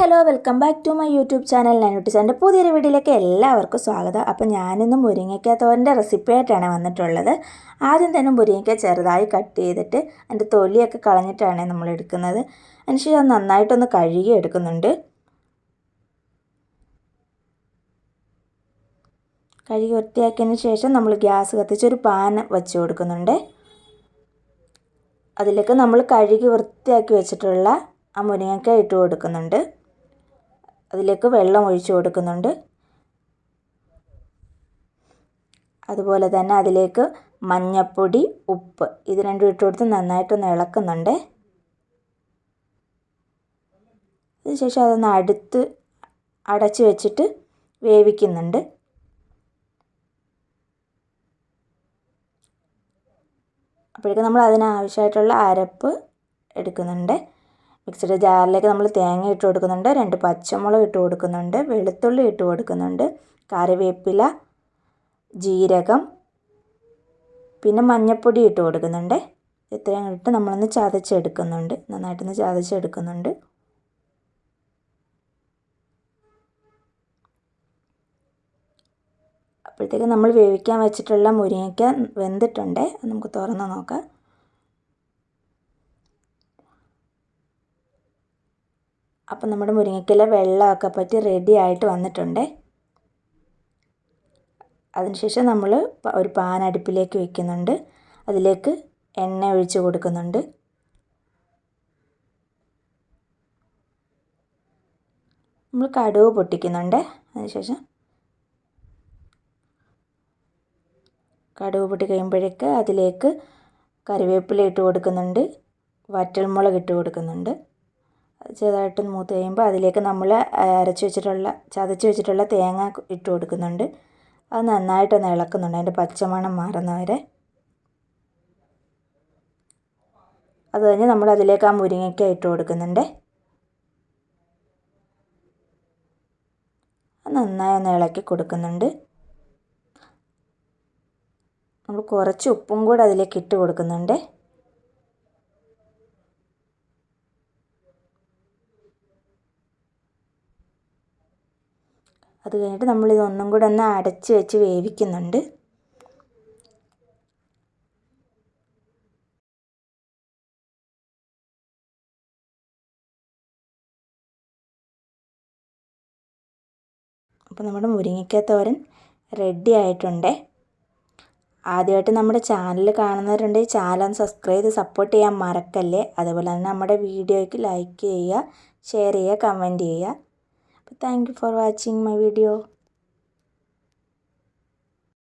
Hello, welcome back to my YouTube channel നാനൂട്ടിസാൻ്റെ പുതിയൊരു വീഡിയോയിലേക്ക് എല്ലാവർക്കും സ്വാഗതം. അപ്പോൾ ഞാനിന്ന് മുരിങ്ങയ്ക്ക തോരൻ്റെ റെസിപ്പി ആയിട്ടാണ് വന്നിട്ടുള്ളത്. ആദ്യം തന്നെ മുരിങ്ങയ്ക്ക ചെറുതായി കട്ട് ചെയ്തിട്ട് അതിൻ്റെ തൊലിയൊക്കെ കളഞ്ഞിട്ടാണ് നമ്മൾ എടുക്കുന്നത്. അതിനുശേഷം അത് നന്നായിട്ടൊന്ന് കഴുകി എടുക്കുന്നുണ്ട്. കഴുകി വൃത്തിയാക്കിയതിന് ശേഷം നമ്മൾ ഗ്യാസ് കത്തിച്ചൊരു പാൻ വെച്ച് കൊടുക്കുന്നുണ്ട്. അതിലേക്ക് നമ്മൾ കഴുകി വൃത്തിയാക്കി വെച്ചിട്ടുള്ള ആ മുരിങ്ങയ്ക്ക ഇട്ട് കൊടുക്കുന്നുണ്ട്. അതിലേക്ക് വെള്ളം ഒഴിച്ചു കൊടുക്കുന്നുണ്ട്. അതുപോലെ തന്നെ അതിലേക്ക് മഞ്ഞൾപ്പൊടി, ഉപ്പ് ഇത് രണ്ടും ഇട്ട് കൊടുത്ത് നന്നായിട്ടൊന്ന് ഇളക്കുന്നുണ്ട്. അതിനുശേഷം അതൊന്ന് അടച്ച് വെച്ചിട്ട് വേവിക്കുന്നുണ്ട്. അപ്പോഴേക്കും നമ്മൾ അതിനാവശ്യമായിട്ടുള്ള അരപ്പ് എടുക്കുന്നുണ്ട്. മിക്സിയുടെ ജാറിലേക്ക് നമ്മൾ തേങ്ങ ഇട്ട് കൊടുക്കുന്നുണ്ട്, 2 പച്ചമുളക് ഇട്ട് കൊടുക്കുന്നുണ്ട്, വെളുത്തുള്ളി ഇട്ട് കൊടുക്കുന്നുണ്ട്, കറിവേപ്പില, ജീരകം, പിന്നെ മഞ്ഞൾപ്പൊടി ഇട്ട് കൊടുക്കുന്നുണ്ട്. ഇത്രയും ഇട്ട് നമ്മളൊന്ന് ചതച്ചെടുക്കുന്നുണ്ട്. നന്നായിട്ടൊന്ന് ചതച്ചെടുക്കുന്നുണ്ട്. അപ്പോഴത്തേക്ക് നമ്മൾ വേവിക്കാൻ വെച്ചിട്ടുള്ള മുരിങ്ങയ്ക്ക വെന്തിട്ടുണ്ട്. നമുക്ക് തുറന്ന് നോക്കാം. അപ്പം നമ്മുടെ മുരിങ്ങയ്ക്കയിലെ വെള്ളമൊക്കെ പറ്റി റെഡി ആയിട്ട് വന്നിട്ടുണ്ട്. അതിനുശേഷം നമ്മൾ ഒരു പാൻ അടുപ്പിലേക്ക് വയ്ക്കുന്നുണ്ട്. അതിലേക്ക് എണ്ണ ഒഴിച്ച് കൊടുക്കുന്നുണ്ട്. നമ്മൾ കടുക് പൊട്ടിക്കുന്നുണ്ട്. അതിനുശേഷം കടുക് പൊട്ടി കഴിയുമ്പോഴേക്ക് അതിലേക്ക് കറിവേപ്പില ഇട്ട് കൊടുക്കുന്നുണ്ട്, വറ്റൽമുളക് ഇട്ട് കൊടുക്കുന്നുണ്ട്. ചെറുതായിട്ട് മൂത്ത് കഴിയുമ്പോൾ അതിലേക്ക് നമ്മൾ ചതച്ച് വെച്ചിട്ടുള്ള തേങ്ങ ഇട്ട് കൊടുക്കുന്നുണ്ട്. അത് നന്നായിട്ടൊന്ന് ഇളക്കുന്നുണ്ട്, അതിൻ്റെ പച്ചമണം മാറുന്നവരെ. അത് കഴിഞ്ഞ് നമ്മൾ അതിലേക്ക് ആ മുരിങ്ങയ്ക്ക ഇട്ട് കൊടുക്കുന്നുണ്ട്. നന്നായി ഒന്ന് ഇളക്കി കൊടുക്കുന്നുണ്ട്. നമ്മൾ കുറച്ച് ഉപ്പും കൂടെ അതിലേക്ക് ഇട്ട് കൊടുക്കുന്നുണ്ട്. അത് കഴിഞ്ഞിട്ട് നമ്മളിത് ഒന്നും കൂടെ ഒന്ന് അടച്ച് വെച്ച് വേവിക്കുന്നുണ്ട്. അപ്പോൾ നമ്മുടെ മുരിങ്ങയ്ക്ക തോരൻ റെഡി ആയിട്ടുണ്ട്. ആദ്യമായിട്ട് നമ്മുടെ ചാനൽ കാണുന്നവരുണ്ടെങ്കിൽ ചാനൽ സബ്സ്ക്രൈബ് ചെയ്ത് സപ്പോർട്ട് ചെയ്യാൻ മറക്കല്ലേ. അതുപോലെ തന്നെ നമ്മുടെ വീഡിയോയ്ക്ക് ലൈക്ക് ചെയ്യുക, ഷെയർ ചെയ്യുക, കമൻറ്റ് ചെയ്യുക. അപ്പോൾ thank you for watching my video.